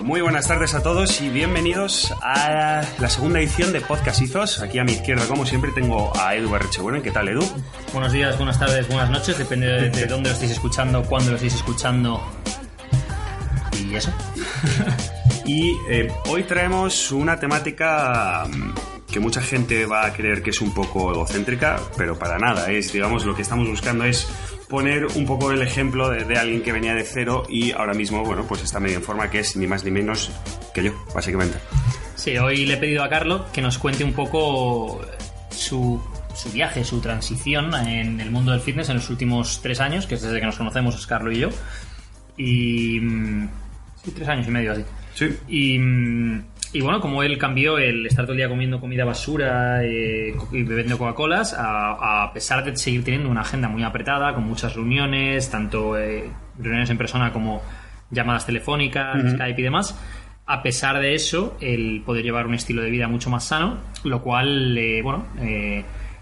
Muy buenas tardes a todos y bienvenidos a la segunda edición de Podcast Ethos. Aquí a mi izquierda, como siempre, tengo a Edu Barrechebuena. ¿Qué tal, Edu? Buenos días, buenas tardes, buenas noches. Depende de dónde lo estéis escuchando, cuándo lo estéis escuchando. Y eso. Y hoy traemos una temática que mucha gente va a creer que es un poco egocéntrica, pero para nada. Digamos, lo que estamos buscando es poner un poco el ejemplo de alguien que venía de cero y ahora mismo, bueno, pues está medio en forma, que es ni más ni menos que yo, básicamente. Sí, hoy le he pedido a Carlos que nos cuente un poco su viaje, su transición en el mundo del fitness en los últimos 3 años, que es desde que nos conocemos, es Carlos y yo. Y... sí, 3 años y medio así. Sí. Y bueno, como él cambió el estar todo el día comiendo comida basura y bebiendo Coca-Colas a pesar de seguir teniendo una agenda muy apretada, con muchas reuniones, tanto reuniones en persona como llamadas telefónicas, Skype y demás. A pesar de eso, el poder llevar un estilo de vida mucho más sano, lo cual,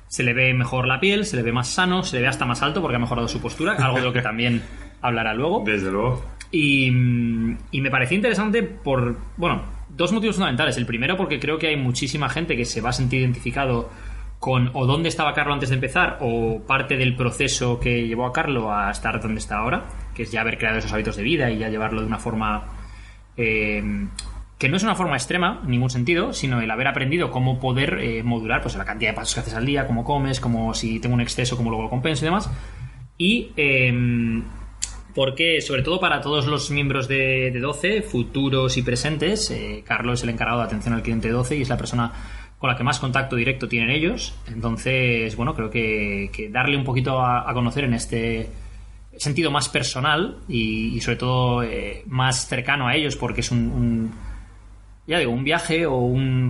se le ve mejor la piel, se le ve más sano, se le ve hasta más alto porque ha mejorado su postura, algo de lo que también hablará luego. Desde luego. Y me pareció interesante por, dos motivos fundamentales. El primero, porque creo que hay muchísima gente que se va a sentir identificado con o dónde estaba Carlo antes de empezar o parte del proceso que llevó a Carlo a estar donde está ahora, que es ya haber creado esos hábitos de vida y ya llevarlo de una forma que no es una forma extrema en ningún sentido, sino el haber aprendido cómo poder modular pues la cantidad de pasos que haces al día, cómo comes, como si tengo un exceso, cómo luego lo compenso y demás. Y porque, sobre todo para todos los miembros de 12, futuros y presentes, Carlos es el encargado de atención al cliente de 12 y es la persona con la que más contacto directo tienen ellos. Entonces, bueno, creo que darle un poquito a conocer en este sentido más personal y sobre todo más cercano a ellos, porque es un viaje o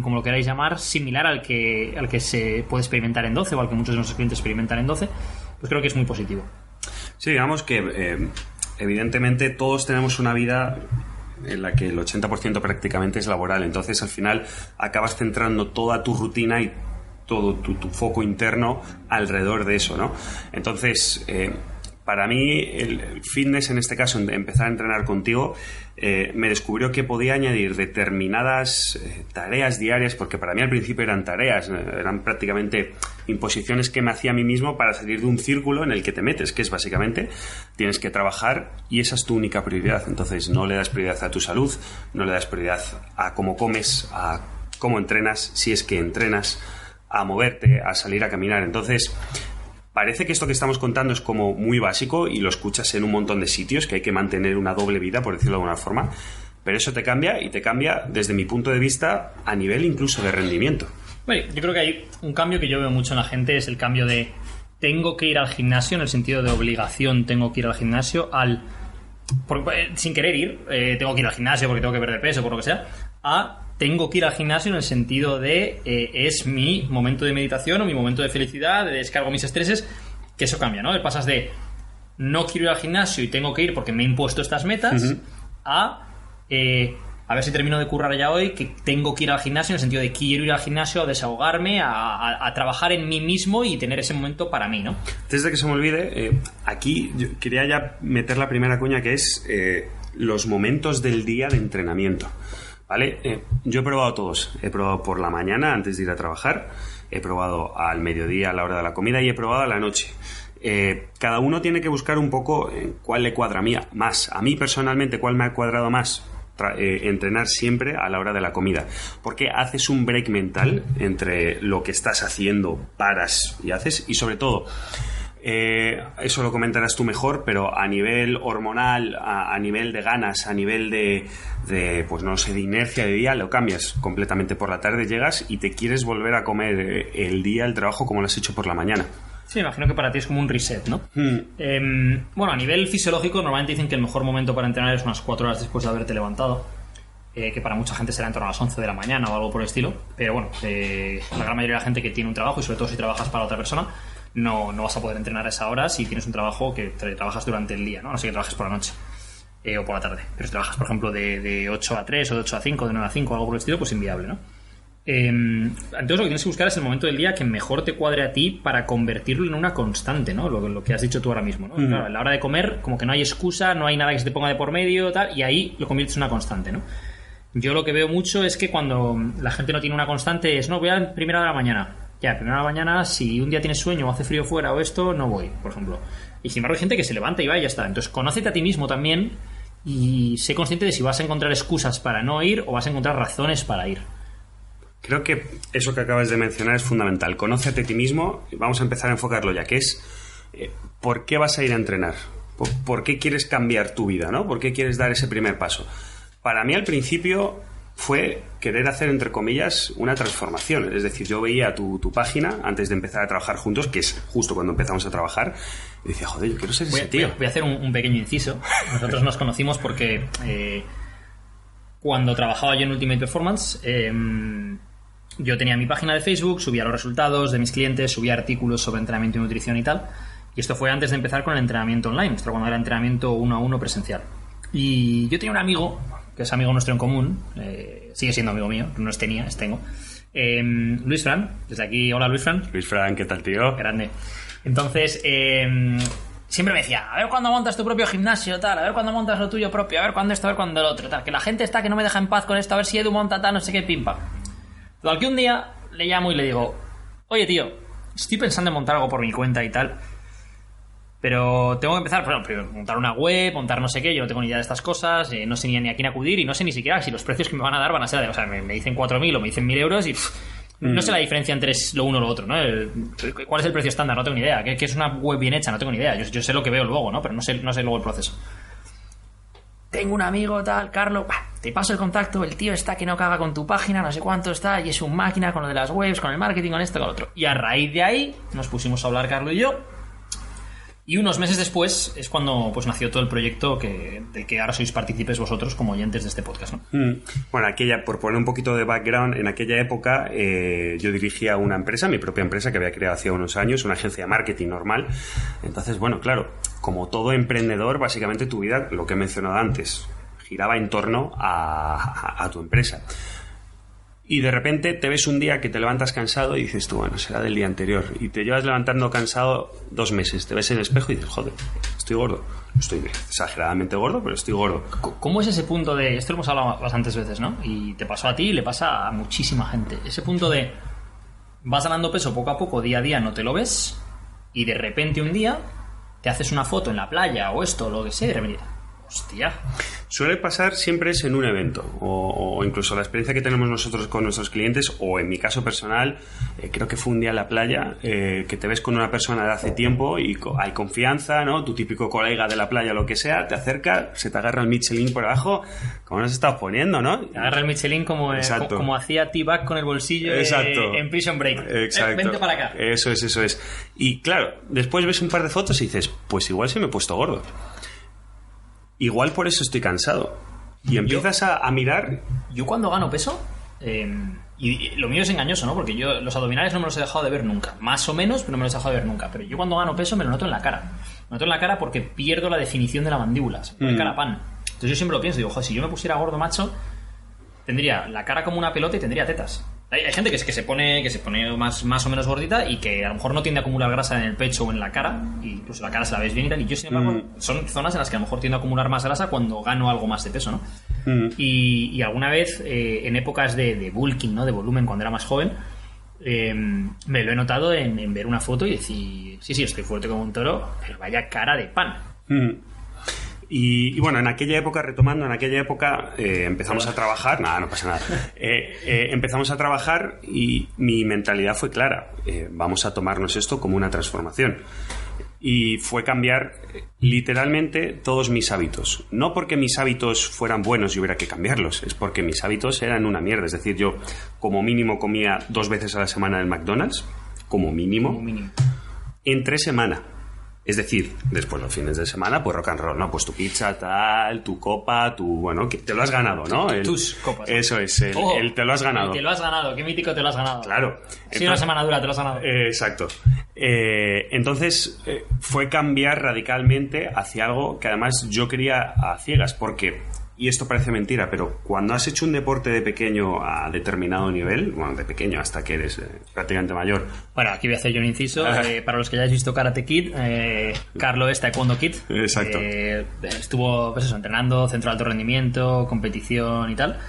como lo queráis llamar, similar al que se puede experimentar en 12 o al que muchos de nuestros clientes experimentan en 12, pues creo que es muy positivo. Sí, digamos que evidentemente todos tenemos una vida en la que el 80% prácticamente es laboral, entonces al final acabas centrando toda tu rutina y todo tu foco interno alrededor de eso, ¿no? Entonces, para mí el fitness, en este caso, empezar a entrenar contigo, me descubrió que podía añadir determinadas tareas diarias, porque para mí al principio eran tareas, eran prácticamente imposiciones que me hacía a mí mismo para salir de un círculo en el que te metes, que es básicamente tienes que trabajar y esa es tu única prioridad. Entonces no le das prioridad a tu salud, no le das prioridad a cómo comes, a cómo entrenas, si es que entrenas, a moverte, a salir a caminar. Entonces parece que esto que estamos contando es como muy básico y lo escuchas en un montón de sitios, que hay que mantener una doble vida, por decirlo de alguna forma, pero eso te cambia y te cambia desde mi punto de vista a nivel incluso de rendimiento. Bueno, yo creo que hay un cambio que yo veo mucho en la gente, es el cambio de tengo que ir al gimnasio, en el sentido de obligación tengo que ir al gimnasio, sin querer ir, tengo que ir al gimnasio porque tengo que perder peso, por lo que sea, a tengo que ir al gimnasio en el sentido de es mi momento de meditación o mi momento de felicidad, de descargo mis estreses, que eso cambia, ¿no? Pasas de no quiero ir al gimnasio y tengo que ir porque me he impuesto estas metas a ver si termino de currar ya hoy, que tengo que ir al gimnasio en el sentido de quiero ir al gimnasio a desahogarme, a trabajar en mí mismo y tener ese momento para mí, ¿no? Antes de que se me olvide, aquí yo quería ya meter la primera cuña, que es los momentos del día de entrenamiento. ¿Vale? Yo he probado todos. He probado por la mañana antes de ir a trabajar, he probado al mediodía a la hora de la comida y he probado a la noche. Cada uno tiene que buscar un poco cuál le cuadra más. A mí personalmente, cuál me ha cuadrado más. Entrenar siempre a la hora de la comida, porque haces un break mental entre lo que estás haciendo, paras y haces, y sobre todo eso lo comentarás tú mejor, pero a nivel hormonal, a nivel de ganas, a nivel de pues no sé, de inercia de día, lo cambias completamente. Por la tarde llegas y te quieres volver a comer el día, el trabajo, como lo has hecho por la mañana. Sí, imagino que para ti es como un reset, ¿no? Bueno, a nivel fisiológico, normalmente dicen que el mejor momento para entrenar es unas 4 horas después de haberte levantado, que para mucha gente será en torno a las 11 de la mañana o algo por el estilo, pero bueno, la gran mayoría de la gente que tiene un trabajo, y sobre todo si trabajas para otra persona, no vas a poder entrenar a esa hora si tienes un trabajo que trabajas durante el día, ¿no? No sé, que trabajes por la noche o por la tarde. Pero si trabajas, por ejemplo, de 8 a 3 o de 8 a 5, de 9 a 5 o algo por el estilo, pues inviable, ¿no? Entonces lo que tienes que buscar es el momento del día que mejor te cuadre a ti para convertirlo en una constante, ¿no? Lo que has dicho tú ahora mismo, ¿no? Claro, a la hora de comer, como que no hay excusa, no hay nada que se te ponga de por medio, tal, y ahí lo conviertes en una constante, ¿no? Yo lo que veo mucho es que cuando la gente no tiene una constante es, no, voy a primera hora de la mañana. Ya, primera hora de la mañana, si un día tienes sueño o hace frío fuera o esto, no voy, por ejemplo. Y sin embargo hay gente que se levanta y va y ya está. Entonces, conócete a ti mismo también y sé consciente de si vas a encontrar excusas para no ir o vas a encontrar razones para ir. Creo que eso que acabas de mencionar es fundamental. Conócete a ti mismo y vamos a empezar a enfocarlo ya, que es ¿por qué vas a ir a entrenar? ¿Por qué quieres cambiar tu vida, ¿no? ¿Por qué quieres dar ese primer paso? Para mí al principio fue querer hacer, entre comillas, una transformación. Es decir, yo veía tu página antes de empezar a trabajar juntos, que es justo cuando empezamos a trabajar, y decía, joder, yo quiero ser ese tío. Voy a hacer un pequeño inciso. Nosotros nos conocimos porque cuando trabajaba yo en Ultimate Performance, yo tenía mi página de Facebook, subía los resultados de mis clientes, subía artículos sobre entrenamiento y nutrición y tal. Y esto fue antes de empezar con el entrenamiento online, esto cuando era entrenamiento 1 a 1 presencial. Y yo tenía un amigo, que es amigo nuestro en común, sigue siendo amigo mío, no es tenía, es tengo, Luis Fran, desde aquí, hola Luis Fran. Luis Fran, ¿qué tal, tío? Grande. Entonces, siempre me decía, a ver cuándo montas tu propio gimnasio, tal, a ver cuándo montas lo tuyo propio, a ver cuándo esto, a ver cuándo lo otro, tal, que la gente está que no me deja en paz con esto, a ver si Edu monta tal, no sé qué, pimpa. Total, que un día le llamo y le digo, oye tío, estoy pensando en montar algo por mi cuenta y tal, pero tengo que empezar, bueno, primero, montar una web, montar no sé qué, yo no tengo ni idea de estas cosas, no sé ni a quién acudir y no sé ni siquiera si los precios que me van a dar van a ser, o sea, me dicen 4.000 o me dicen 1.000 euros y no sé la diferencia entre lo uno o lo otro, ¿no? ¿Cuál es el precio estándar? No tengo ni idea. ¿Qué es una web bien hecha? No tengo ni idea. Yo sé lo que veo luego, ¿no? Pero no sé luego el proceso. Tengo un amigo tal, Carlos, te paso el contacto, el tío está que no caga con tu página, no sé cuánto está, y es un máquina con lo de las webs, con el marketing, con esto, con lo otro. Y a raíz de ahí nos pusimos a hablar Carlos y yo, y unos meses después es cuando pues nació todo el proyecto del que ahora sois partícipes vosotros como oyentes de este podcast, ¿no? Bueno, por poner un poquito de background, en aquella época yo dirigía una empresa, mi propia empresa que había creado hacía unos años, una agencia de marketing normal. Entonces, bueno, claro, como todo emprendedor, básicamente tu vida, lo que he mencionado antes, giraba en torno a tu empresa. Y de repente te ves un día que te levantas cansado y dices tú, bueno, será del día anterior. Y te llevas levantando cansado 2 meses. Te ves en el espejo y dices, joder, estoy gordo. Estoy exageradamente gordo, pero estoy gordo. ¿Cómo es ese punto de...? Esto lo hemos hablado bastantes veces, ¿no? Y te pasó a ti y le pasa a muchísima gente. Ese punto de... vas ganando peso poco a poco, día a día, no te lo ves. Y de repente un día te haces una foto en la playa o esto, lo que sea, y de repente... hostia. Suele pasar siempre es en un evento o incluso la experiencia que tenemos nosotros con nuestros clientes o en mi caso personal, creo que fue un día en la playa que te ves con una persona de hace tiempo y hay confianza, ¿no? Tu típico colega de la playa, lo que sea, te acerca, se te agarra el Michelin por abajo, como nos estás poniendo, ¿no? Te agarra el Michelin como hacía T-Bag con el bolsillo en Prison Break. Exacto. Vente para acá. Eso es. Y claro, después ves un par de fotos y dices, pues igual se me he puesto gordo. Igual por eso estoy cansado. Y empiezas a mirar. Yo cuando gano peso, y lo mío es engañoso, ¿no? Porque yo los abdominales no me los he dejado de ver nunca. Más o menos, pero no me los he dejado de ver nunca. Pero yo cuando gano peso me lo noto en la cara. Me noto en la cara porque pierdo la definición de la mandíbula. Se pone cara a pan. Entonces yo siempre lo pienso. Digo, joder, si yo me pusiera gordo macho, tendría la cara como una pelota y tendría tetas. Hay gente que se pone más o menos gordita y que a lo mejor no tiende a acumular grasa en el pecho o en la cara, y incluso la cara se la ves bien y tal, y yo sin embargo son zonas en las que a lo mejor tiendo a acumular más grasa cuando gano algo más de peso, ¿no? Y alguna vez en épocas de bulking, ¿no? De volumen, cuando era más joven, me lo he notado en ver una foto y decir, sí, estoy fuerte como un toro, pero vaya cara de pan. Y bueno, en aquella época empezamos a trabajar. Nada, no pasa nada. Empezamos a trabajar y mi mentalidad fue clara. Vamos a tomarnos esto como una transformación. Y fue cambiar literalmente todos mis hábitos. No porque mis hábitos fueran buenos y hubiera que cambiarlos, es porque mis hábitos eran una mierda. Es decir, yo como mínimo comía 2 veces a la semana en el McDonald's, como mínimo. Entre semana. Es decir, después los fines de semana, pues rock and roll, ¿no? Pues tu pizza, tal, tu copa, bueno, que te lo has ganado, ¿no? Tus copas. Eso es, el te lo has ganado. Te lo has ganado, qué mítico te lo has ganado. Claro. Sí, una semana dura, te lo has ganado. Exacto. Entonces, fue cambiar radicalmente hacia algo que además yo quería a ciegas, porque y esto parece mentira, pero cuando has hecho un deporte de pequeño a determinado nivel, bueno, de pequeño hasta que eres prácticamente mayor. Bueno, aquí voy a hacer yo un inciso. Para los que hayáis visto Karate Kid, Carlo es Taekwondo Kid. Exacto. Estuvo, pues eso, entrenando, centro de alto rendimiento, competición y tal.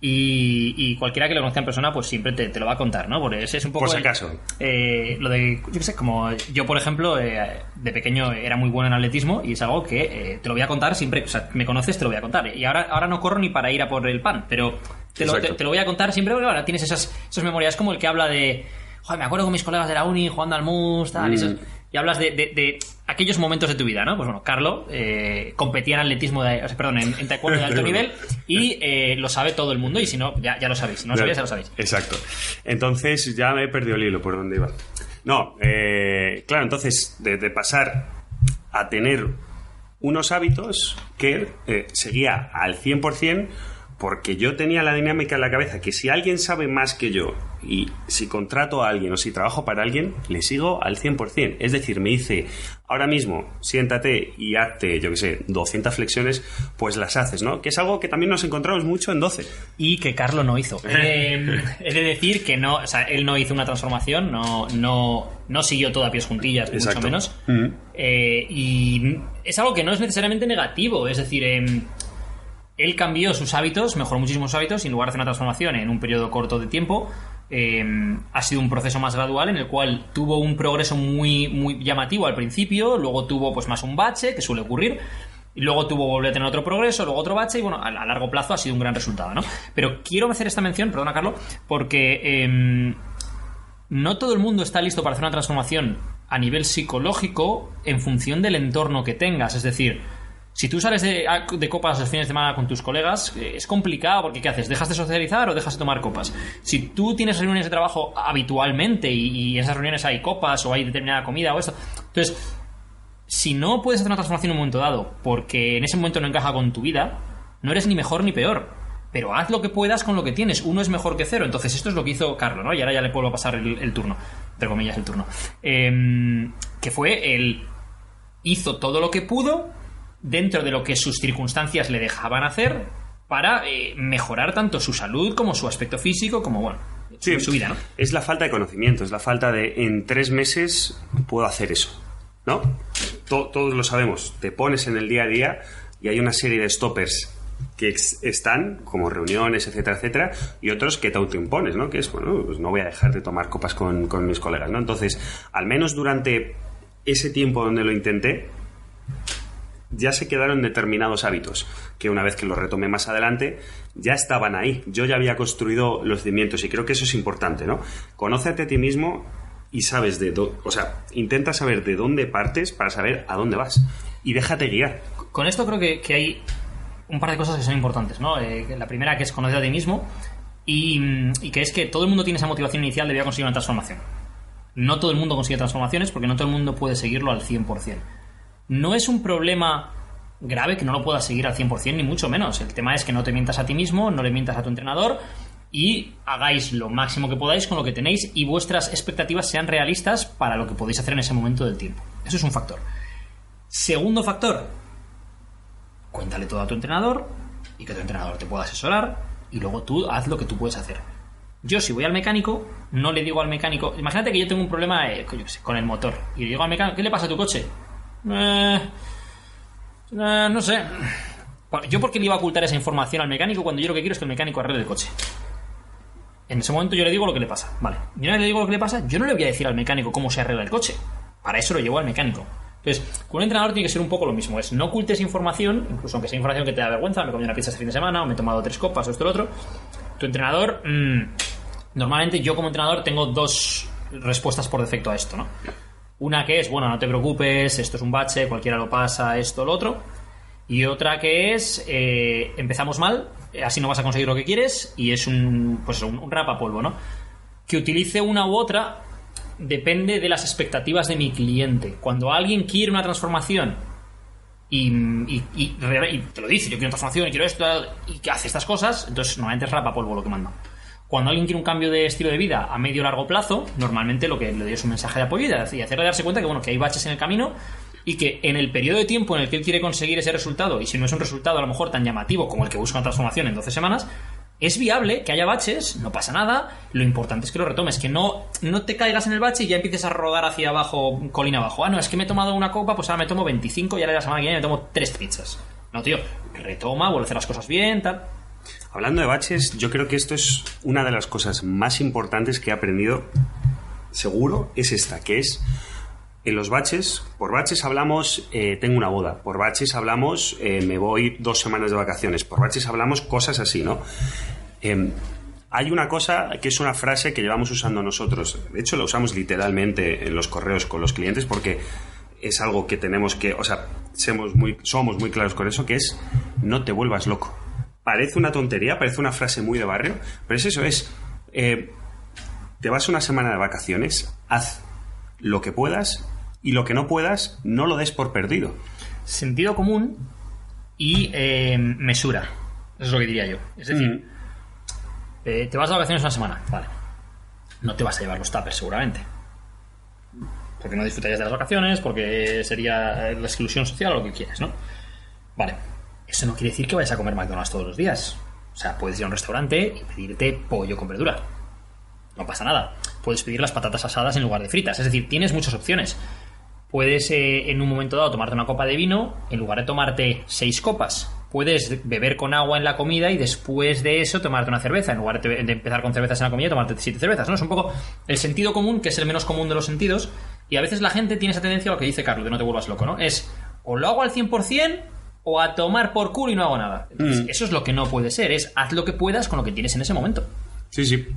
Y cualquiera que lo conozca en persona, pues siempre te lo va a contar, ¿no? Porque ese es un poco... Por si acaso. Lo de, yo qué sé, como yo, por ejemplo, de pequeño era muy bueno en atletismo y es algo que te lo voy a contar siempre, o sea, me conoces, te lo voy a contar. Y ahora no corro ni para ir a por el pan, pero te lo voy a contar siempre porque ahora tienes esas memorias, como el que habla de... Joder, me acuerdo con mis colegas de la uni jugando al mus, tal, y hablas de aquellos momentos de tu vida, ¿no? Pues bueno, Carlo competía en atletismo, en taekwondo de alto nivel y lo sabe todo el mundo y si no, ya lo sabéis. Si no lo sabéis, ya lo sabéis. Exacto. Entonces ya me he perdido el hilo por dónde iba. No, claro, entonces de pasar a tener unos hábitos que seguía al 100%, porque yo tenía la dinámica en la cabeza que si alguien sabe más que yo y si contrato a alguien o si trabajo para alguien, le sigo al 100%. Es decir, me dice, ahora mismo, siéntate y hazte, yo qué sé, 200 flexiones, pues las haces, ¿no? Que es algo que también nos encontramos mucho en 12. Y que Carlo no hizo. He de decir que no, o sea, él no hizo una transformación, no siguió todo a pies juntillas, ni mucho menos. Y es algo que no es necesariamente negativo, es decir... él cambió sus hábitos, mejoró muchísimos hábitos y en lugar de hacer una transformación en un periodo corto de tiempo, ha sido un proceso más gradual en el cual tuvo un progreso muy, muy llamativo al principio, luego tuvo pues más un bache, que suele ocurrir, y luego volvió a tener otro progreso, luego otro bache y bueno, a largo plazo ha sido un gran resultado, ¿no? Pero quiero hacer esta mención, perdona Carlos, porque no todo el mundo está listo para hacer una transformación a nivel psicológico en función del entorno que tengas, es decir... Si tú sales de copas los fines de semana con tus colegas, es complicado porque ¿qué haces? ¿Dejas de socializar o dejas de tomar copas? Si tú tienes reuniones de trabajo habitualmente y en esas reuniones hay copas o hay determinada comida o esto, entonces, si no puedes hacer una transformación en un momento dado porque en ese momento no encaja con tu vida, no eres ni mejor ni peor. Pero haz lo que puedas con lo que tienes. Uno es mejor que cero. Entonces esto es lo que hizo Carlo, ¿no? Y ahora ya le puedo pasar el turno. Entre comillas el turno. Que fue él hizo todo lo que pudo dentro de lo que sus circunstancias le dejaban hacer para mejorar tanto su salud como su aspecto físico, como, bueno, su vida, ¿no? Es la falta de conocimiento, es la falta de en 3 meses puedo hacer eso, ¿no? Todos lo sabemos, te pones en el día a día y hay una serie de stoppers que están, como reuniones, etcétera, etcétera, y otros que te autoimpones, ¿no? Que es, bueno, pues no voy a dejar de tomar copas con mis colegas, ¿no? Entonces, al menos durante ese tiempo donde lo intenté, ya se quedaron determinados hábitos que una vez que los retomé más adelante ya estaban ahí, yo ya había construido los cimientos y creo que eso es importante, ¿no? Conócete a ti mismo y sabes intenta saber de dónde partes para saber a dónde vas y déjate guiar. Con esto creo que hay un par de cosas que son importantes, ¿no? La primera, que es conocer a ti mismo y que es que todo el mundo tiene esa motivación inicial de voy a conseguir una transformación. No todo el mundo consigue transformaciones porque no todo el mundo puede seguirlo al 100%. No es un problema grave que no lo puedas seguir al 100%, ni mucho menos. El tema es que no te mientas a ti mismo, no le mientas a tu entrenador y hagáis lo máximo que podáis con lo que tenéis y vuestras expectativas sean realistas para lo que podéis hacer en ese momento del tiempo. Eso es un factor. Segundo factor, cuéntale todo a tu entrenador y que tu entrenador te pueda asesorar y luego tú haz lo que tú puedes hacer. Yo, si voy al mecánico, no le digo al mecánico... Imagínate que yo tengo un problema con el motor y le digo al mecánico, ¿qué le pasa a tu coche? No sé. ¿Yo por qué le iba a ocultar esa información al mecánico cuando yo lo que quiero es que el mecánico arregle el coche? En ese momento yo le digo lo que le pasa. Vale. Yo no le digo lo que le pasa, yo no le voy a decir al mecánico cómo se arregla el coche. Para eso lo llevo al mecánico. Entonces, con un entrenador tiene que ser un poco lo mismo. Es no ocultes información, incluso aunque sea información que te da vergüenza, me comí una pizza este fin de semana, o me he tomado 3 copas, o esto o lo otro. Tu entrenador... normalmente yo como entrenador tengo 2 respuestas por defecto a esto, ¿no? Una que es, bueno, no te preocupes, esto es un bache, cualquiera lo pasa, esto, lo otro. Y otra que es, empezamos mal, así no vas a conseguir lo que quieres, y es un rapapolvo, ¿no? Que utilice una u otra depende de las expectativas de mi cliente. Cuando alguien quiere una transformación y te lo dice, yo quiero una transformación y quiero esto, y que hace estas cosas, entonces normalmente es rapapolvo lo que manda. Cuando alguien quiere un cambio de estilo de vida a medio o largo plazo, normalmente lo que le doy es un mensaje de apoyo y hacerle darse cuenta que, bueno, que hay baches en el camino y que en el periodo de tiempo en el que él quiere conseguir ese resultado, y si no es un resultado a lo mejor tan llamativo como el que busca una transformación en 12 semanas, es viable que haya baches, no pasa nada, lo importante es que lo retomes, que no te caigas en el bache y ya empieces a rodar hacia abajo, colina abajo. No, es que me he tomado una copa, pues ahora me tomo 25 y ahora la semana que viene me tomo 3 pizzas. No, tío, retoma, vuelve a hacer las cosas bien, tal. Hablando de baches, yo creo que esto es una de las cosas más importantes que he aprendido, seguro, es esta, que es en los baches. Por baches hablamos, tengo una boda. Por baches hablamos, me voy 2 semanas de vacaciones. Por baches hablamos cosas así, ¿no? Hay una cosa que es una frase que llevamos usando nosotros. De hecho, la usamos literalmente en los correos con los clientes porque es algo que tenemos que... O sea, somos muy claros con eso, que es no te vuelvas loco. Parece una tontería, parece una frase muy de barrio, pero es eso, te vas una semana de vacaciones, haz lo que puedas y lo que no puedas, no lo des por perdido. Sentido común y mesura. Eso es lo que diría yo. Es decir, te vas de vacaciones una semana, vale. No te vas a llevar los tuppers seguramente. Porque no disfrutarías de las vacaciones, porque sería la exclusión social o lo que quieras, ¿no? Vale. Eso no quiere decir que vayas a comer McDonald's todos los días. O sea, puedes ir a un restaurante y pedirte pollo con verdura. No pasa nada. Puedes pedir las patatas asadas en lugar de fritas. Es decir, tienes muchas opciones. Puedes en un momento dado tomarte una copa de vino en lugar de tomarte 6 copas. Puedes beber con agua en la comida y después de eso tomarte una cerveza. En lugar de empezar con cervezas en la comida, tomarte 7 cervezas, ¿no? Es un poco el sentido común, que es el menos común de los sentidos. Y a veces la gente tiene esa tendencia a lo que dice Carlos, de no te vuelvas loco, ¿no? Es o lo hago al 100% o a tomar por culo y no hago nada. Entonces, eso es lo que no puede ser. Es haz lo que puedas con lo que tienes en ese momento. Sí, sí.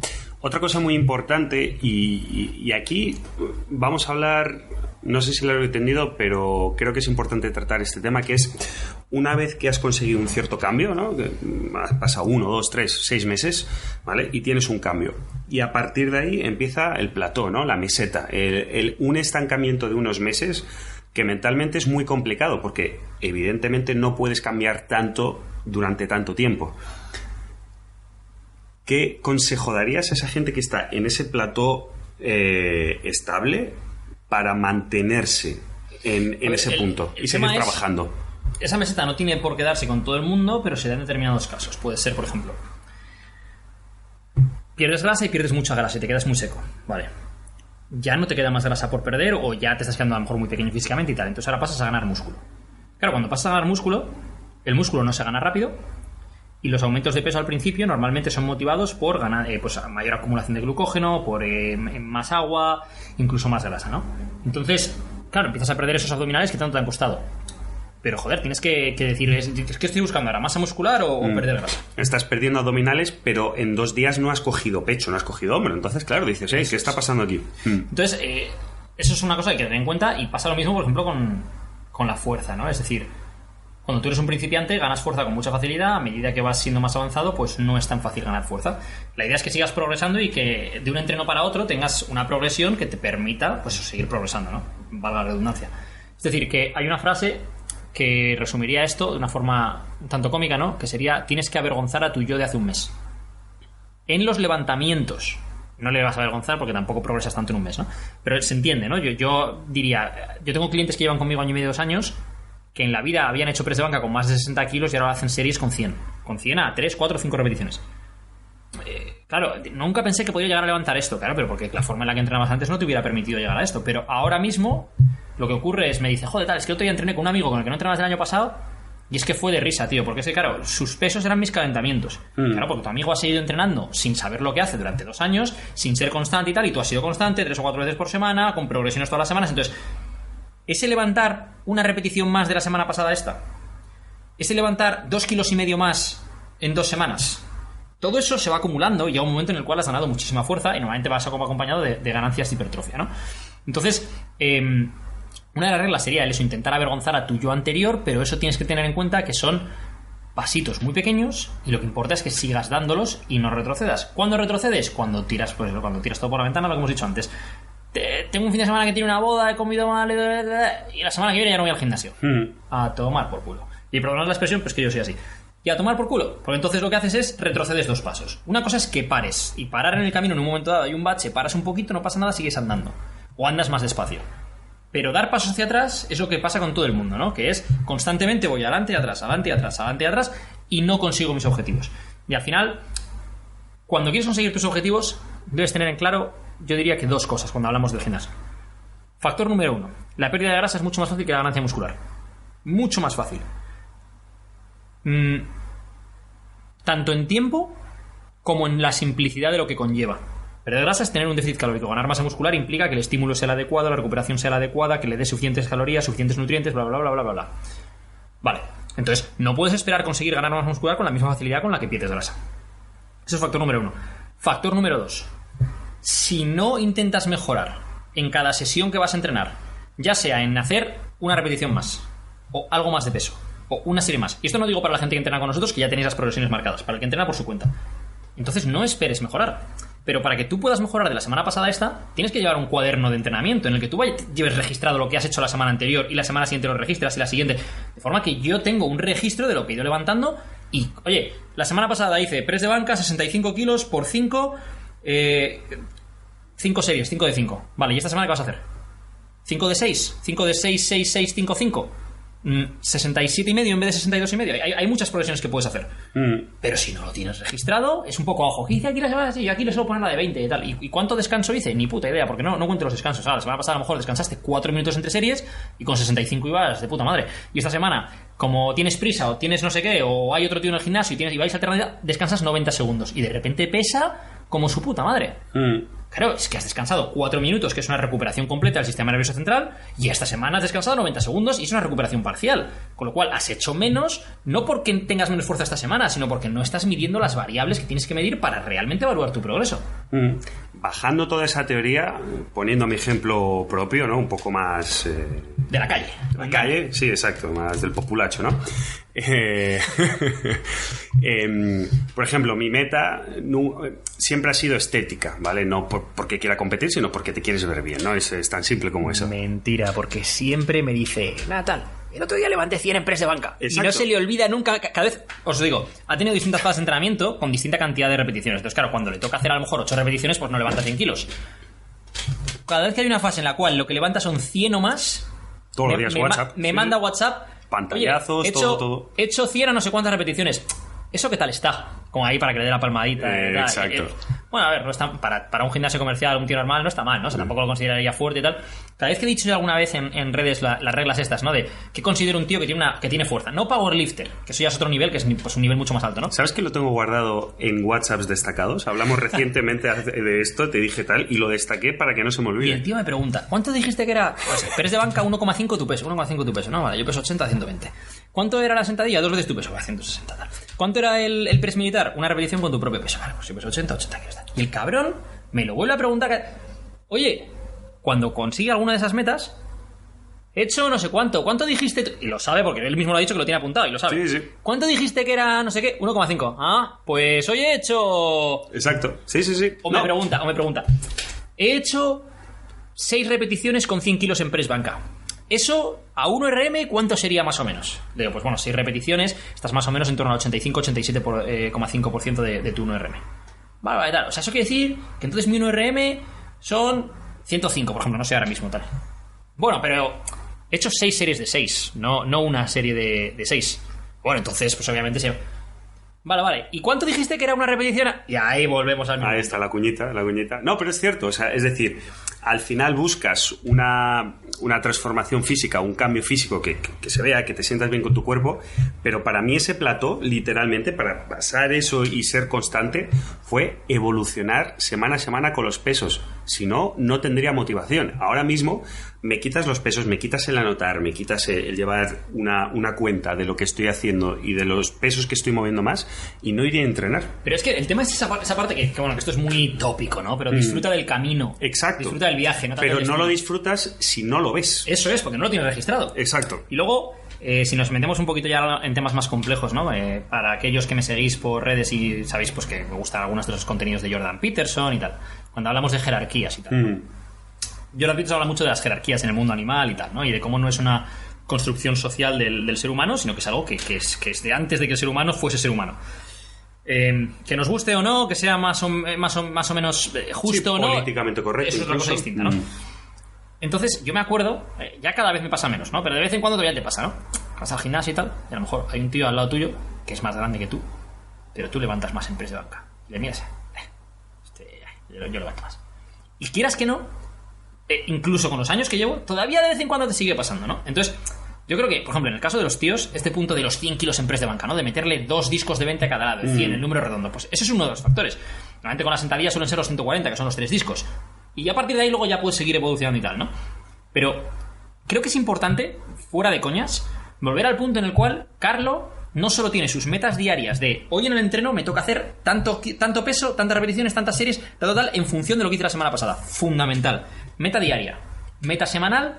Otra cosa muy importante, y aquí vamos a hablar, no sé si lo he entendido, pero creo que es importante tratar este tema, que es una vez que has conseguido un cierto cambio, ¿no? Pasa 1, 2, 3, 6 meses, ¿vale? Y tienes un cambio. Y a partir de ahí empieza el plató, ¿no? La meseta. Un estancamiento de unos meses que mentalmente es muy complicado porque evidentemente no puedes cambiar tanto durante tanto tiempo. ¿Qué consejo darías a esa gente que está en ese plató estable para mantenerse en ese punto y seguir trabajando? Esa meseta no tiene por qué darse con todo el mundo, pero se da en determinados casos. Puede ser, por ejemplo, pierdes grasa y pierdes mucha grasa y te quedas muy seco. Vale. Ya no te queda más grasa por perder o ya te estás quedando a lo mejor muy pequeño físicamente y tal. Entonces ahora pasas a ganar músculo. Claro, cuando pasas a ganar músculo, el músculo no se gana rápido y los aumentos de peso al principio normalmente son motivados por ganar pues mayor acumulación de glucógeno, por más agua, incluso más grasa, ¿no? Entonces, claro, empiezas a perder esos abdominales que tanto te han costado. Pero, joder, tienes que decir, ¿es que estoy buscando ahora masa muscular o perder grasa? Estás perdiendo abdominales, pero en 2 días no has cogido pecho, no has cogido hombro. Entonces, claro, dices, ¿qué está pasando aquí? Entonces, eso es una cosa que hay que tener en cuenta y pasa lo mismo, por ejemplo, con la fuerza, ¿no? Es decir, cuando tú eres un principiante, ganas fuerza con mucha facilidad. A medida que vas siendo más avanzado, pues no es tan fácil ganar fuerza. La idea es que sigas progresando y que de un entreno para otro tengas una progresión que te permita, pues, seguir progresando, ¿no? Valga la redundancia. Es decir, que hay una frase que resumiría esto de una forma un tanto cómica, ¿no? Que sería: tienes que avergonzar a tu yo de hace un mes. En los levantamientos no le vas a avergonzar porque tampoco progresas tanto en un mes, ¿no? Pero se entiende, ¿no? Yo diría, yo tengo clientes que llevan conmigo 1 año y medio, 2 años, que en la vida habían hecho press de banca con más de 60 kilos y ahora hacen series con 100. Con 100 a 3, 4, 5 repeticiones. Claro, nunca pensé que podía llegar a levantar esto, claro, pero porque la forma en la que entrenabas antes no te hubiera permitido llegar a esto. Pero ahora mismo lo que ocurre es, me dice, joder, tal, es que otro día entrené con un amigo con el que no entrenabas el año pasado y es que fue de risa, tío, porque es que, claro, sus pesos eran mis calentamientos. Claro, porque tu amigo ha seguido entrenando sin saber lo que hace durante 2 años, sin ser constante y tal, y tú has sido constante 3 o 4 veces por semana, con progresiones todas las semanas. Entonces, ese levantar una repetición más de la semana pasada esta, ese levantar 2,5 kilos más en 2 semanas, todo eso se va acumulando y llega un momento en el cual has ganado muchísima fuerza y normalmente vas acompañado de ganancias de hipertrofia, ¿no? Entonces, una de las reglas sería eso, intentar avergonzar a tu yo anterior, pero eso tienes que tener en cuenta que son pasitos muy pequeños y lo que importa es que sigas dándolos y no retrocedas. ¿Cuándo retrocedes? Cuando tiras, pues cuando tiras todo por la ventana, lo que hemos dicho antes. Tengo un fin de semana que tiene una boda, he comido mal y la semana que viene ya no voy al gimnasio. A tomar por culo. Y perdonad la expresión, pues que yo soy así. Y a tomar por culo. Porque entonces lo que haces es retrocedes 2 pasos. Una cosa es que pares. Y parar en el camino en un momento dado hay un bache, paras un poquito, no pasa nada, sigues andando. O andas más despacio. Pero dar pasos hacia atrás es lo que pasa con todo el mundo, ¿no? Que es constantemente voy adelante y atrás, adelante y atrás, adelante y atrás y no consigo mis objetivos. Y al final, cuando quieres conseguir tus objetivos, debes tener en claro, yo diría que 2 cosas cuando hablamos del gimnasio. Factor número 1. La pérdida de grasa es mucho más fácil que la ganancia muscular. Mucho más fácil. Tanto en tiempo como en la simplicidad de lo que conlleva. Perder grasa es tener un déficit calórico. Ganar masa muscular implica que el estímulo sea el adecuado, la recuperación sea la adecuada, que le dé suficientes calorías, suficientes nutrientes, bla, bla, bla, bla, bla, bla. Vale. Entonces, no puedes esperar conseguir ganar masa muscular con la misma facilidad con la que pierdes grasa. Eso es factor número 1. Factor número 2. Si no intentas mejorar en cada sesión que vas a entrenar, ya sea en hacer una repetición más, o algo más de peso, o una serie más. Y esto no digo para la gente que entrena con nosotros, que ya tenéis las progresiones marcadas, para el que entrena por su cuenta. Entonces no esperes mejorar. Pero para que tú puedas mejorar de la semana pasada a esta, tienes que llevar un cuaderno de entrenamiento en el que tú lleves registrado lo que has hecho la semana anterior y la semana siguiente lo registras y la siguiente. De forma que yo tengo un registro de lo que he ido levantando y, oye, la semana pasada hice press de banca, 65 kilos por 5, 5 series, 5 de 5. Vale, ¿y esta semana qué vas a hacer? 5 de 6, 5 de 6, 6, 6, 5, 5. 67 y medio en vez de 62 y medio. Hay muchas progresiones que puedes hacer. Pero si no lo tienes registrado, es un poco a ojo. ¿Qué hice aquí la semana así? Yo aquí le suelo poner la de 20 y tal. ¿Y cuánto descanso hice? Ni puta idea, porque no cuento los descansos. La semana pasada a lo mejor descansaste 4 minutos entre series y con 65 ibas de puta madre. Y esta semana, como tienes prisa o tienes no sé qué, o hay otro tío en el gimnasio y vais alternando, descansas 90 segundos. Y de repente pesa como su puta madre. Claro, es que has descansado 4 minutos, que es una recuperación completa del sistema nervioso central, y esta semana has descansado 90 segundos y es una recuperación parcial. Con lo cual has hecho menos, no porque tengas menos fuerza esta semana, sino porque no estás midiendo las variables que tienes que medir para realmente evaluar tu progreso. Bajando toda esa teoría, poniendo mi ejemplo propio, ¿no? Un poco más... De la calle. De la calle, sí, exacto, más del populacho, ¿no? Por ejemplo, mi meta siempre ha sido estética, ¿vale? No porque quiera competir, sino porque te quieres ver bien, ¿no? Es tan simple como eso. Mentira, porque siempre me dice, Natal, el otro día levanté 100 en press de banca. Exacto. Y no se le olvida nunca, cada vez, os digo, ha tenido distintas fases de entrenamiento con distinta cantidad de repeticiones. Entonces, claro, cuando le toca hacer a lo mejor 8 repeticiones, pues no levanta 100 kilos. Cada vez que hay una fase en la cual lo que levanta son 100 o más, todos los días WhatsApp. Me manda WhatsApp. Pantallazos, oye, todo. He hecho 100 a no sé cuántas repeticiones. ¿Eso qué tal está? Como ahí para que le dé la palmadita. Exacto. Bueno, a ver, no está, para un gimnasio comercial, un tío normal, no está mal, ¿no? O sea, tampoco lo consideraría fuerte y tal. Cada vez que he dicho yo alguna vez en redes las reglas estas, ¿no? De que considero un tío que tiene fuerza. No powerlifter, que eso ya es otro nivel, que es pues, un nivel mucho más alto, ¿no? ¿Sabes que lo tengo guardado en WhatsApps destacados? Hablamos recientemente de esto, te dije tal, y lo destaqué para que no se me olvide. Y el tío me pregunta, ¿cuánto dijiste que era? Pues, press de banca 1,5 tu peso, 1,5 tu peso, ¿no? Vale, yo peso 80 a 120. ¿Cuánto era la sentadilla? 2 veces tu peso, a 160 tal. ¿Cuánto era el press militar? Una repetición con tu propio peso. Vale, pues yo peso 80 kilos. Y el cabrón me lo vuelve a preguntar. Oye, cuando consigue alguna de esas metas, he hecho no sé cuánto. ¿Cuánto dijiste? Y lo sabe porque él mismo lo ha dicho que lo tiene apuntado y lo sabe. Sí, sí. ¿Cuánto dijiste que era no sé qué? 1,5. Ah, pues hoy he hecho... Exacto. Sí. O me pregunta. He hecho 6 repeticiones con 100 kilos en press banca. Eso, a 1RM, ¿cuánto sería más o menos? Le digo, pues bueno, 6 repeticiones, estás más o menos en torno al 85-87,5% de tu 1RM. Vale, tal. O sea, eso quiere decir que entonces mi 1RM son 105, por ejemplo, no sé ahora mismo, tal. Bueno, pero he hecho 6 series de 6, no una serie de 6. Bueno, entonces, pues obviamente se... Vale. ¿Y cuánto dijiste que era una repetición? Y ahí volvemos al mismo. Ahí está la cuñita. No, pero es cierto, o sea, es decir, al final buscas una transformación física, un cambio físico que se vea, que te sientas bien con tu cuerpo, pero para mí ese plató, literalmente, para pasar eso y ser constante, fue evolucionar semana a semana con los pesos. Si no, no tendría motivación. Ahora mismo me quitas los pesos, me quitas el anotar, me quitas el llevar una cuenta de lo que estoy haciendo y de los pesos que estoy moviendo más, y no iría a entrenar. Pero es que el tema es esa parte que bueno, que esto es muy tópico, ¿no? Pero disfruta del camino. Exacto. Disfruta del viaje. No pero no lo disfrutas si no lo ves. Eso es, porque no lo tienes registrado. Exacto. Y luego, si nos metemos un poquito ya en temas más complejos, ¿no? Para aquellos que me seguís por redes y sabéis pues que me gustan algunos de los contenidos de Jordan Peterson y tal. Cuando hablamos de jerarquías y tal. Jordan Peterson habla mucho de las jerarquías en el mundo animal y tal, ¿no? Y de cómo no es una construcción social del ser humano, sino que es algo que es de antes de que el ser humano fuese ser humano. Que nos guste o no, que sea más o menos justo o no, políticamente correcto. eso es otra cosa distinta, ¿no? Entonces, yo me acuerdo, ya cada vez me pasa menos, ¿no? Pero de vez en cuando todavía te pasa, ¿no? Vas al gimnasio y tal, y a lo mejor hay un tío al lado tuyo que es más grande que tú, pero tú levantas más en press de banca. Y le miras, yo levanto más. Y quieras que no, incluso con los años que llevo, todavía de vez en cuando te sigue pasando, ¿no? Entonces, yo creo que, por ejemplo, en el caso de los tíos, este punto de los 100 kilos en press de banca, ¿no? De meterle 2 discos de 20 a cada lado, el 100, el número redondo, pues eso es uno de los factores. Normalmente con la sentadilla suelen ser los 140, que son los 3 discos. Y ya a partir de ahí luego ya puedes seguir evolucionando y tal, ¿no? Pero creo que es importante, fuera de coñas, volver al punto en el cual Carlo no solo tiene sus metas diarias de hoy en el entreno me toca hacer tanto peso, tantas repeticiones, tantas series, tal, en función de lo que hice la semana pasada. Fundamental. Meta diaria, meta semanal,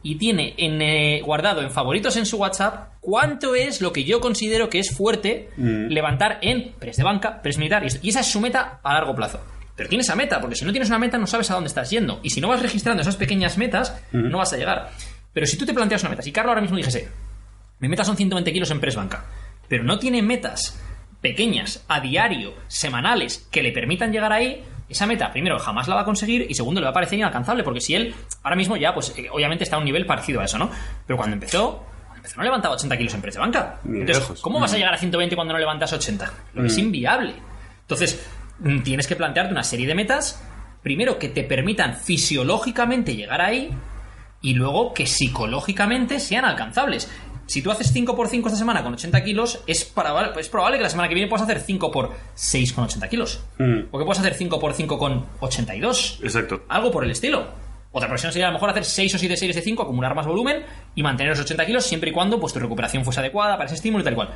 y tiene guardado en favoritos en su WhatsApp cuánto es lo que yo considero que es fuerte levantar en press de banca, press militar, y esa es su meta a largo plazo. Pero tiene esa meta, porque si no tienes una meta no sabes a dónde estás yendo, y si no vas registrando esas pequeñas metas no vas a llegar. Pero si tú te planteas una meta, si Carlos ahora mismo dijese mi meta son 120 kilos en press banca, pero no tiene metas pequeñas a diario, semanales, que le permitan llegar ahí, esa meta, primero, jamás la va a conseguir, y segundo, le va a parecer inalcanzable, porque si él ahora mismo ya, pues obviamente está a un nivel parecido a eso, ¿no? Pero cuando empezó no levantaba 80 kilos en press de banca. Entonces, ¿cómo vas a llegar a 120 cuando no levantas 80? Lo que es inviable. Entonces, tienes que plantearte una serie de metas, primero, que te permitan fisiológicamente llegar ahí, y luego que psicológicamente sean alcanzables. Si tú haces 5x5 esta semana con 80 kilos, es probable que la semana que viene puedas hacer 5x6 con 80 kilos. O que puedas hacer 5x5 con 82. Exacto. Algo por el estilo. Otra presión sería a lo mejor hacer 6 o 7 series de 5, acumular más volumen y mantener los 80 kilos siempre y cuando pues, tu recuperación fuese adecuada para ese estímulo y tal cual.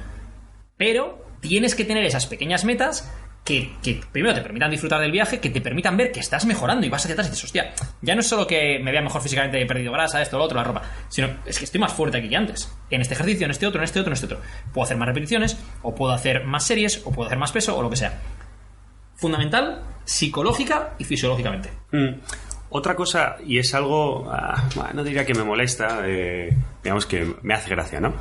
Pero tienes que tener esas pequeñas metas que primero te permitan disfrutar del viaje, que te permitan ver que estás mejorando y vas hacia atrás y dices, hostia, ya no es solo que me vea mejor físicamente, he perdido grasa, esto, lo otro, la ropa, sino es que estoy más fuerte aquí que antes. En este ejercicio, en este otro, en este otro, en este otro. Puedo hacer más repeticiones, o puedo hacer más series, o puedo hacer más peso, o lo que sea. Fundamental, psicológica y fisiológicamente. Otra cosa, y es algo, no diría que me molesta, digamos que me hace gracia, ¿no?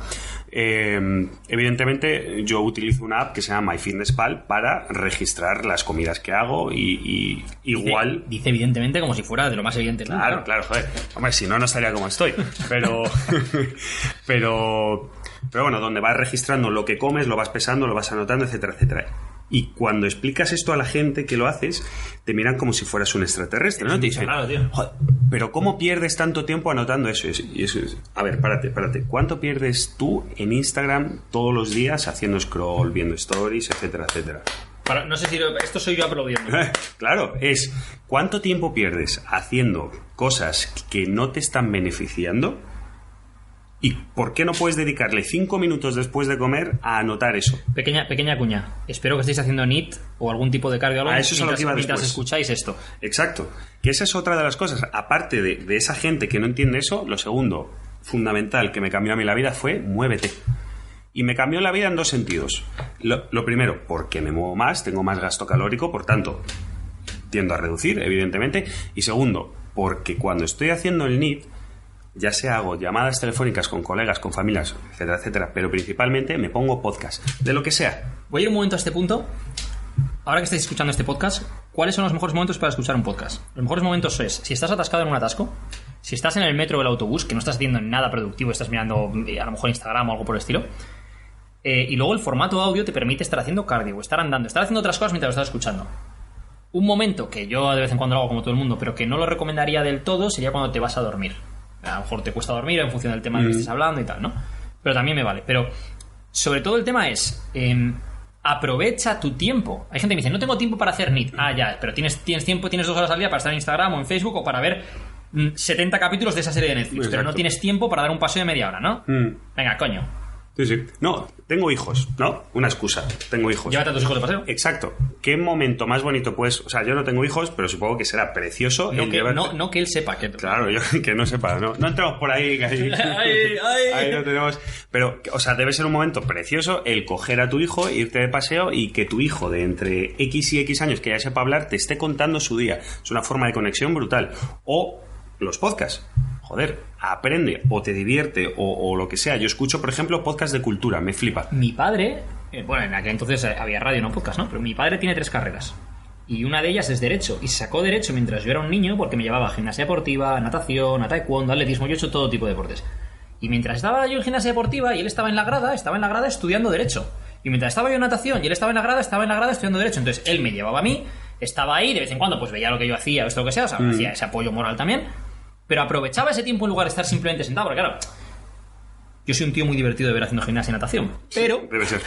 Evidentemente yo utilizo una app que se llama MyFitnessPal para registrar las comidas que hago y igual... Dice evidentemente como si fuera de lo más evidente. Claro, joder. Hombre, si no, no estaría como estoy. Pero bueno, donde vas registrando lo que comes, lo vas pesando, lo vas anotando, etcétera, etcétera. Y cuando explicas esto a la gente que lo haces, te miran como si fueras un extraterrestre, ¿no? Te dicen, claro, tío. Joder, pero ¿cómo pierdes tanto tiempo anotando eso? Y eso es... A ver, párate. ¿Cuánto pierdes tú en Instagram todos los días haciendo scroll, viendo stories, etcétera, etcétera? No sé si esto soy yo aplaudiendo. Claro, es ¿cuánto tiempo pierdes haciendo cosas que no te están beneficiando? ¿Y por qué no puedes dedicarle 5 minutos después de comer a anotar eso? Pequeña cuña. Espero que estéis haciendo NEAT o algún tipo de cardio eso es lo que iba mientras después. Escucháis esto. Exacto. Que esa es otra de las cosas. Aparte de esa gente que no entiende eso, lo segundo, fundamental, que me cambió a mí la vida fue muévete. Y me cambió la vida en 2 sentidos. Lo primero, porque me muevo más, tengo más gasto calórico, por tanto, tiendo a reducir, evidentemente. Y segundo, porque cuando estoy haciendo el NEAT, ya sea hago llamadas telefónicas con colegas, con familias, etcétera, etcétera, pero principalmente me pongo podcast, de lo que sea. Voy a ir un momento a este punto. Ahora que estáis escuchando este podcast, ¿cuáles son los mejores momentos para escuchar un podcast? Los mejores momentos es, si estás atascado en un atasco, si estás en el metro o el autobús, que no estás haciendo nada productivo, estás mirando a lo mejor Instagram o algo por el estilo, y luego el formato audio te permite estar haciendo cardio, estar andando, estar haciendo otras cosas mientras lo estás escuchando. Un momento que yo de vez en cuando lo hago como todo el mundo, pero que no lo recomendaría del todo, sería cuando te vas a dormir. A lo mejor te cuesta dormir en función del tema que estés hablando y tal, ¿no? Pero también me vale. Pero sobre todo el tema es aprovecha tu tiempo. Hay gente que me dice, no tengo tiempo para hacer NEAT. Ya, pero tienes tiempo, tienes 2 horas al día para estar en Instagram o en Facebook o para ver 70 capítulos de esa serie de Netflix. Exacto. Pero no tienes tiempo para dar un paseo de media hora, ¿no? Venga, coño. Sí. No, tengo hijos, ¿no? Una excusa. Tengo hijos. Llévate a tus hijos de paseo. Exacto. ¿Qué momento más bonito puedes...? O sea, yo no tengo hijos, pero supongo que será precioso no, no que él sepa que... Claro, yo que no sepa. No entramos por ahí. Ahí lo tenemos. Pero, o sea, debe ser un momento precioso el coger a tu hijo, irte de paseo y que tu hijo de entre X y X años que ya sepa hablar te esté contando su día. Es una forma de conexión brutal. O los podcasts. Joder, aprende o te divierte o lo que sea. Yo escucho, por ejemplo, podcast de cultura, me flipa. Mi padre, bueno, en aquel entonces había radio, no podcast, ¿no? Pero mi padre tiene 3 carreras. y una de ellas es Derecho. Y se sacó Derecho mientras yo era un niño porque me llevaba a gimnasia deportiva, natación, a taekwondo, atletismo. Yo he hecho todo tipo de deportes. Y mientras estaba yo en gimnasia deportiva y él estaba en la grada estudiando Derecho. Y mientras estaba yo en natación y él estaba en la grada estudiando Derecho. Entonces él me llevaba a mí, estaba ahí, de vez en cuando pues veía lo que yo hacía, esto lo que sea, o sea, hacía ese apoyo moral también. Pero aprovechaba ese tiempo en lugar de estar simplemente sentado, porque claro, yo soy un tío muy divertido de ver haciendo gimnasia y natación, pero... Sí, debe ser.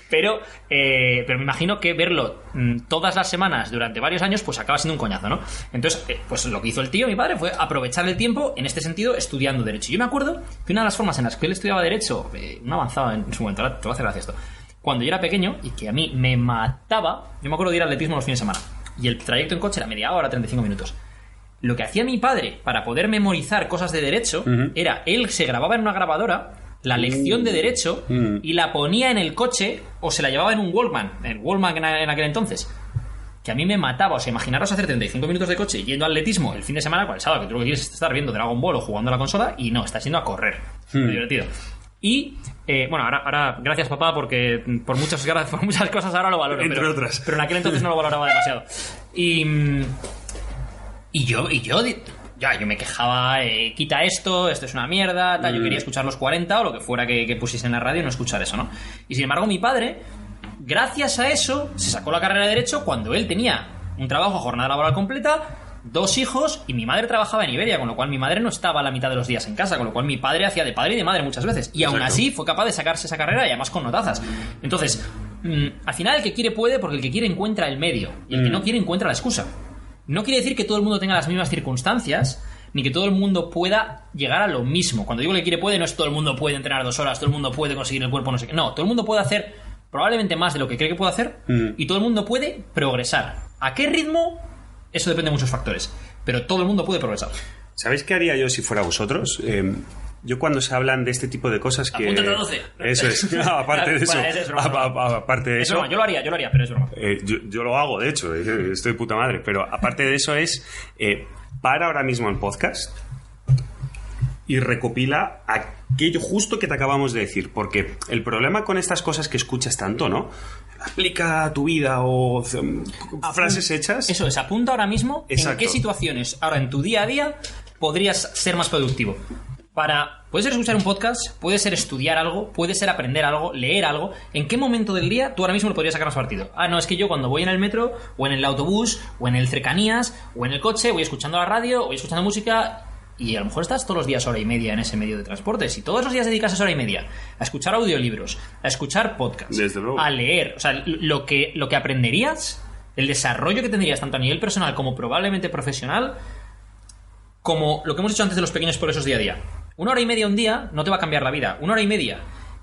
pero me imagino que verlo todas las semanas durante varios años, pues acaba siendo un coñazo, ¿no? Entonces, pues lo que hizo el tío, mi padre, fue aprovechar el tiempo, en este sentido, estudiando Derecho. Yo me acuerdo que una de las formas en las que él estudiaba Derecho, no avanzaba en su momento, ahora te voy a hacer gracia esto, cuando yo era pequeño, y que a mí me mataba, yo me acuerdo de ir al atletismo los fines de semana, y el trayecto en coche era media hora, 35 minutos. Lo que hacía mi padre para poder memorizar cosas de Derecho era, él se grababa en una grabadora la lección de Derecho y la ponía en el coche o se la llevaba en un Walkman, en aquel entonces. Que a mí me mataba. O sea, imaginaros hacer 35 minutos de coche yendo al atletismo el fin de semana, con el sábado, que tú lo que quieres es estar viendo Dragon Ball o jugando a la consola, y no, estás yendo a correr. Muy divertido. Y, bueno, ahora gracias papá, porque por muchas cosas ahora lo valoro. Entre otras. Pero en aquel entonces no lo valoraba demasiado. Y yo me quejaba, quita esto es una mierda, tal. Yo quería escuchar los 40 o lo que fuera que pusiese en la radio y no escuchar eso, ¿no? Y sin embargo mi padre, gracias a eso, se sacó la carrera de Derecho cuando él tenía un trabajo a jornada laboral completa, 2 hijos, y mi madre trabajaba en Iberia, con lo cual mi madre no estaba la mitad de los días en casa, con lo cual mi padre hacía de padre y de madre muchas veces. Y aún así fue capaz de sacarse esa carrera, y además con notazas. Entonces, al final el que quiere puede, porque el que quiere encuentra el medio, y el que no quiere encuentra la excusa. No quiere decir que todo el mundo tenga las mismas circunstancias, ni que todo el mundo pueda llegar a lo mismo. Cuando digo que quiere puede, no es todo el mundo puede entrenar 2 horas, todo el mundo puede conseguir el cuerpo, no sé qué. No, todo el mundo puede hacer probablemente más de lo que cree que puede hacer, y todo el mundo puede progresar. ¿A qué ritmo? Eso depende de muchos factores, pero todo el mundo puede progresar. ¿Sabéis qué haría yo si fuera vosotros? Yo cuando se hablan de este tipo de cosas que... Apúntate a 12. Eso es. Aparte de eso. Aparte de eso. Broma, yo lo haría, pero es broma. Yo lo hago, de hecho. Estoy puta madre. Pero aparte de eso es... para ahora mismo el podcast y recopila aquello justo que te acabamos de decir. Porque el problema con estas cosas que escuchas tanto, ¿no? Aplica a tu vida o frases hechas. Eso es, apunta ahora mismo. Exacto. En qué situaciones ahora en tu día a día podrías ser más productivo. Puede ser escuchar un podcast, puede ser estudiar algo, puede ser aprender algo, leer algo. ¿En qué momento del día tú ahora mismo le podrías sacar más partido? No, es que yo cuando voy en el metro, o en el autobús, o en el cercanías, o en el coche, voy escuchando la radio, voy escuchando música, y a lo mejor estás todos los días hora y media en ese medio de transporte. Si todos los días dedicas hora y media a escuchar audiolibros, a escuchar podcasts, desde luego, a leer, o sea, lo que aprenderías, el desarrollo que tendrías tanto a nivel personal como probablemente profesional, como lo que hemos dicho antes de los pequeños progresos día a día. 1 hora y media un día no te va a cambiar la vida. 1 hora y media,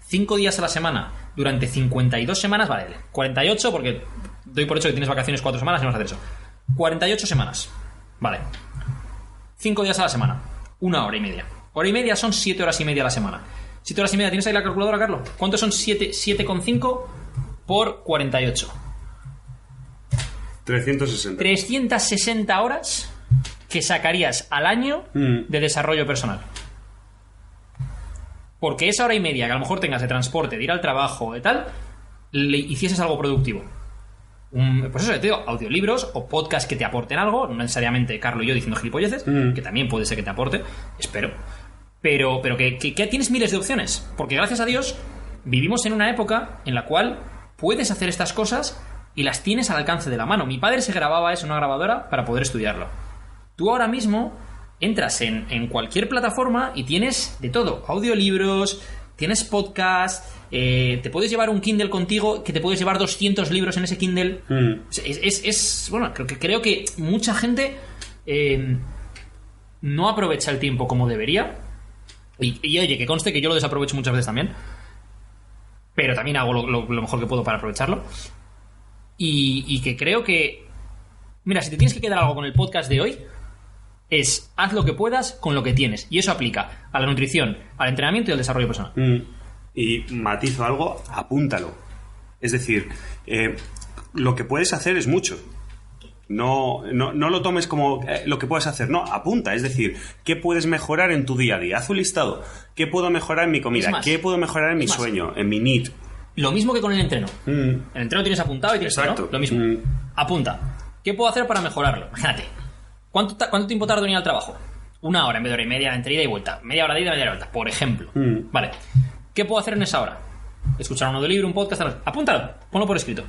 5 días a la semana, durante 52 semanas, vale, 48, porque doy por hecho que tienes vacaciones 4 semanas y vamos a hacer eso. 48 semanas, vale. 5 días a la semana, 1 hora y media. Hora y media son 7 horas y media a la semana. 7 horas y media, ¿tienes ahí la calculadora, Carlos? ¿Cuánto son 7,5 por 48? 360. 360 horas que sacarías al año de desarrollo personal. Porque esa hora y media que a lo mejor tengas de transporte, de ir al trabajo, de tal, le hicieses algo productivo. Pues eso, te digo, audiolibros o podcasts que te aporten algo, no necesariamente Carlos y yo diciendo gilipolleces, que también puede ser que te aporte, espero. Pero que tienes miles de opciones. Porque gracias a Dios vivimos en una época en la cual puedes hacer estas cosas y las tienes al alcance de la mano. Mi padre se grababa eso en una grabadora para poder estudiarlo. Tú ahora mismo entras en cualquier plataforma y tienes de todo. Audiolibros, tienes podcast, te puedes llevar un Kindle contigo, que te puedes llevar 200 libros en ese Kindle. Bueno, creo que mucha gente no aprovecha el tiempo como debería. Y oye, que conste que yo lo desaprovecho muchas veces también. Pero también hago lo mejor que puedo para aprovecharlo. Y que creo que... Mira, si te tienes que quedar algo con el podcast de hoy, es haz lo que puedas con lo que tienes. Y eso aplica a la nutrición, al entrenamiento y al desarrollo personal. Y matizo algo, apúntalo. Es decir, lo que puedes hacer es mucho. No lo tomes como lo que puedes hacer. No, apunta. Es decir, ¿qué puedes mejorar en tu día a día? Haz un listado. ¿Qué puedo mejorar en mi comida? ¿Qué puedo mejorar en mi sueño? En mi need. Lo mismo que con el entreno. El entreno tienes apuntado y tienes... Exacto. ¿no? Lo mismo. Apunta. ¿Qué puedo hacer para mejorarlo? Imagínate. ¿Cuánto tiempo tardo en ir al trabajo? 1 hora en vez de hora y media entre ida y vuelta. Media hora de ida, media hora de vuelta, por ejemplo. Vale. ¿Qué puedo hacer en esa hora? Escuchar un audiolibro, un podcast. Apúntalo. Ponlo por escrito.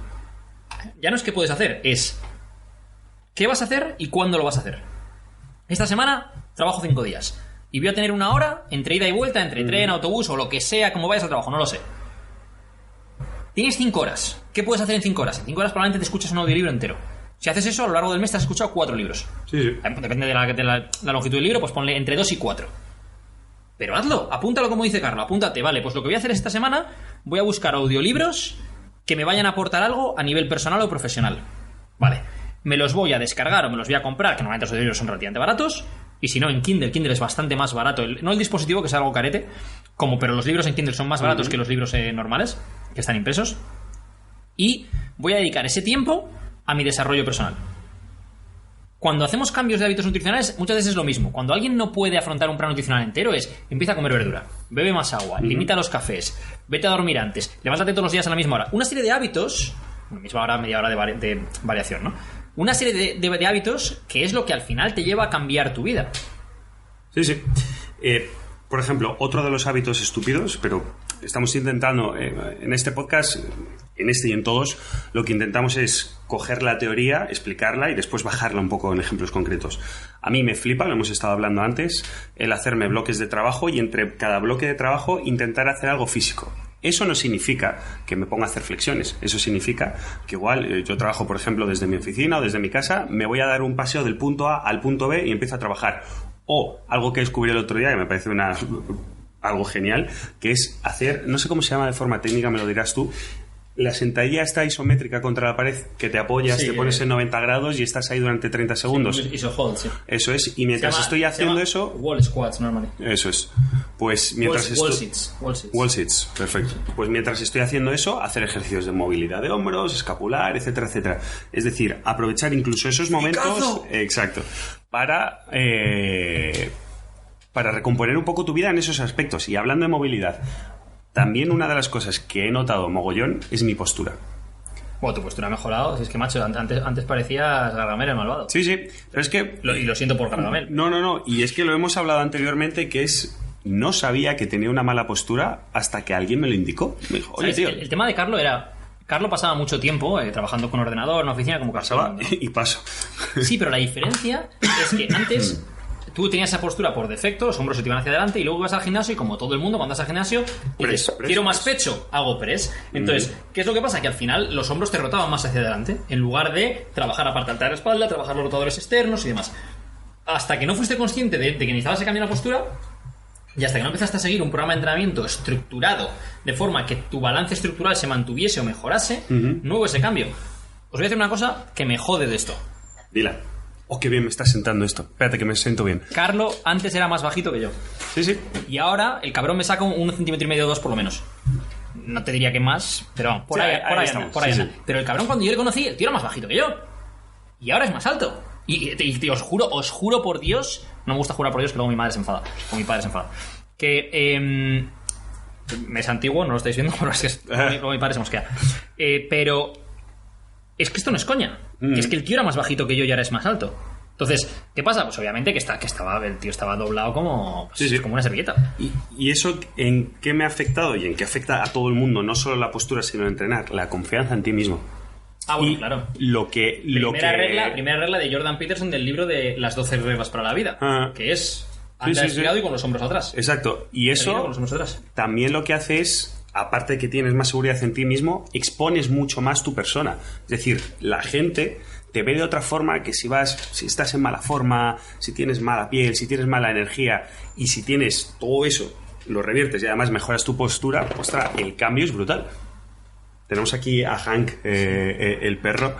Ya no es qué puedes hacer, es qué vas a hacer y cuándo lo vas a hacer. Esta semana trabajo 5 días. Y voy a tener 1 hora entre ida y vuelta, entre tren, autobús o lo que sea, como vayas al trabajo, no lo sé. Tienes 5 horas. ¿Qué puedes hacer en 5 horas? En 5 horas probablemente te escuchas un audiolibro entero. Si haces eso, a lo largo del mes te has escuchado 4 libros. Sí. Depende de la longitud del libro, pues ponle entre 2 y 4. Pero hazlo, apúntalo como dice Carlos, apúntate, vale, pues lo que voy a hacer esta semana, voy a buscar audiolibros que me vayan a aportar algo a nivel personal o profesional. Vale, me los voy a descargar o me los voy a comprar, que normalmente los audiolibros son relativamente baratos, y si no, en Kindle es bastante más barato, no el dispositivo, que es algo carete, pero los libros en Kindle son más baratos que los libros normales, que están impresos, y voy a dedicar ese tiempo a mi desarrollo personal. Cuando hacemos cambios de hábitos nutricionales, muchas veces es lo mismo. Cuando alguien no puede afrontar un plan nutricional entero, empieza a comer verdura, bebe más agua, limita los cafés, vete a dormir antes, levántate todos los días a la misma hora. Una serie de hábitos, misma hora, media hora de variación, ¿no? Una serie de hábitos que es lo que al final te lleva a cambiar tu vida. Sí. Por ejemplo, otro de los hábitos estúpidos, pero estamos intentando en este podcast, en este y en todos, lo que intentamos es coger la teoría, explicarla y después bajarla un poco en ejemplos concretos. A mí me flipa, lo hemos estado hablando antes, el hacerme bloques de trabajo y entre cada bloque de trabajo intentar hacer algo físico. Eso no significa que me ponga a hacer flexiones. Eso significa que igual yo trabajo, por ejemplo, desde mi oficina o desde mi casa, me voy a dar un paseo del punto A al punto B y empiezo a trabajar. O algo que descubrí el otro día, que me parece algo genial, que es hacer, no sé cómo se llama de forma técnica, me lo dirás tú, la sentadilla está isométrica contra la pared, que te apoyas, te pones en 90 grados y estás ahí durante 30 segundos. Sí, iso-hold, sí. Eso es, y mientras estoy haciendo eso... Wall squats, normalmente. Eso es. Pues mientras Wall sits, perfecto. Pues mientras estoy haciendo eso, hacer ejercicios de movilidad de hombros, escapular, etcétera, etcétera. Es decir, aprovechar incluso esos momentos... Exacto. Para recomponer un poco tu vida en esos aspectos. Y hablando de movilidad... También una de las cosas que he notado mogollón es mi postura. Bueno, tu postura ha mejorado. Si es que, macho, antes parecías Gargamel el malvado. Sí, pero es que... Y lo siento por Gargamel. No. Y es que lo hemos hablado anteriormente, que es... No sabía que tenía una mala postura hasta que alguien me lo indicó. Me dijo, oye, tío... El tema de Carlo era... Carlo pasaba mucho tiempo trabajando con ordenador en una oficina como pasaba, ¿no? Y paso. Sí, pero la diferencia es que antes... Tú tenías esa postura por defecto, los hombros se te iban hacia adelante y luego ibas al gimnasio y como todo el mundo cuando vas al gimnasio dices, quiero más pecho, hago press. Entonces, ¿qué es lo que pasa? Que al final los hombros te rotaban más hacia adelante en lugar de trabajar la parte alta de la espalda, trabajar los rotadores externos y demás. Hasta que no fuiste consciente de que necesitabas cambiar la postura y hasta que no empezaste a seguir un programa de entrenamiento estructurado de forma que tu balance estructural se mantuviese o mejorase, no hubo ese cambio. Os voy a decir una cosa que me jode de esto. Dila. Oh, qué bien me está sentando esto. Espérate que me siento bien. Carlo antes era más bajito que yo. Sí. Y ahora el cabrón me saca 1,5 centímetros o 2 por lo menos. No te diría que más, pero vamos, por ahí anda. Pero el cabrón cuando yo le conocí, el tío era más bajito que yo. Y ahora es más alto. Y os juro por Dios, no me gusta jurar por Dios que luego mi madre se enfada. O mi padre se enfada. Que me es antiguo, no lo estáis viendo, pero es que luego mi padre se mosquea. Pero es que esto no es coña. Es que el tío era más bajito que yo y ahora es más alto. Entonces, ¿qué pasa? Pues obviamente que el tío estaba doblado como una servilleta. ¿Y eso en qué me ha afectado y en qué afecta a todo el mundo? No solo la postura, sino entrenar. La confianza en ti mismo. Ah, bueno, claro. Primera regla de Jordan Peterson del libro de las 12 reglas para la vida. Que es anda estirado y con los hombros atrás. Exacto. Y eso con los hombros atrás. También lo que hace es... Aparte de que tienes más seguridad en ti mismo, expones mucho más tu persona. Es decir, la gente te ve de otra forma que si estás en mala forma, si tienes mala piel, si tienes mala energía y si tienes todo eso, lo reviertes y además mejoras tu postura, ostras, el cambio es brutal. Tenemos aquí a Hank, el perro.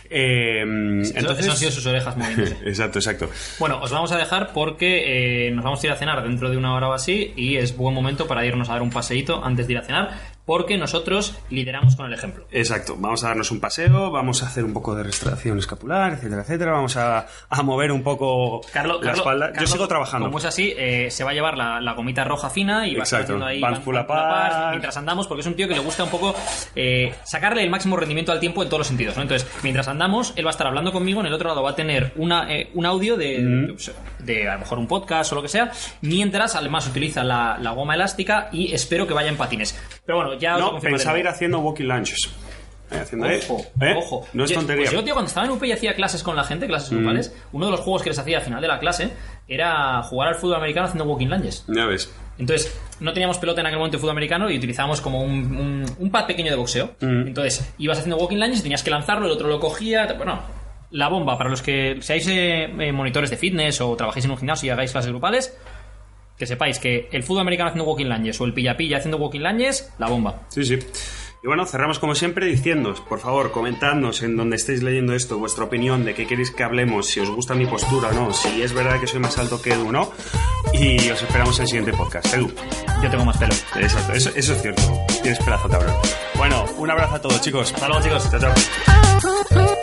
Entonces... Eso han sido sus orejas moviéndose. Exacto. Bueno, os vamos a dejar porque nos vamos a ir a cenar dentro de 1 hora o así y es buen momento para irnos a dar un paseíto antes de ir a cenar. porque nosotros lideramos con el ejemplo. Exacto, vamos a darnos un paseo, vamos a hacer un poco de restauración escapular, etcétera, etcétera, vamos a mover un poco la espalda. Yo sigo trabajando. Como es así, se va a llevar la gomita roja fina y va a estar haciendo ahí Pants pull apart mientras andamos, porque es un tío que le gusta un poco sacarle el máximo rendimiento al tiempo en todos los sentidos, ¿no? Entonces, mientras andamos, él va a estar hablando conmigo, en el otro lado va a tener un audio de a lo mejor un podcast o lo que sea, mientras además utiliza la goma elástica y espero que vaya en patines. Pero bueno, ya no, pensaba ir haciendo walking lunges. Ojo. No es tontería. Pues yo, tío, cuando estaba en UP y hacía clases con la gente, clases grupales, uno de los juegos que les hacía al final de la clase era jugar al fútbol americano haciendo walking lunges. Ya ves. Entonces, no teníamos pelota en aquel momento de fútbol americano y utilizábamos como un pad pequeño de boxeo. Entonces, ibas haciendo walking lunges y tenías que lanzarlo, el otro lo cogía. Bueno, la bomba, para los que seáis monitores de fitness o trabajéis en un gimnasio y hagáis clases grupales, que sepáis que el fútbol americano haciendo walking lunges o el pilla-pilla haciendo walking lunges, la bomba. Sí, sí. Y bueno, cerramos como siempre diciéndoos, por favor, comentadnos en donde estéis leyendo esto, vuestra opinión, de qué queréis que hablemos, si os gusta mi postura o no, si es verdad que soy más alto que Edu o no, y os esperamos en el siguiente podcast. Edu. Yo tengo más pelo. Exacto, eso es cierto. Tienes pelazo, cabrón. Bueno, un abrazo a todos, chicos. Hasta luego, chicos. Chao, chao.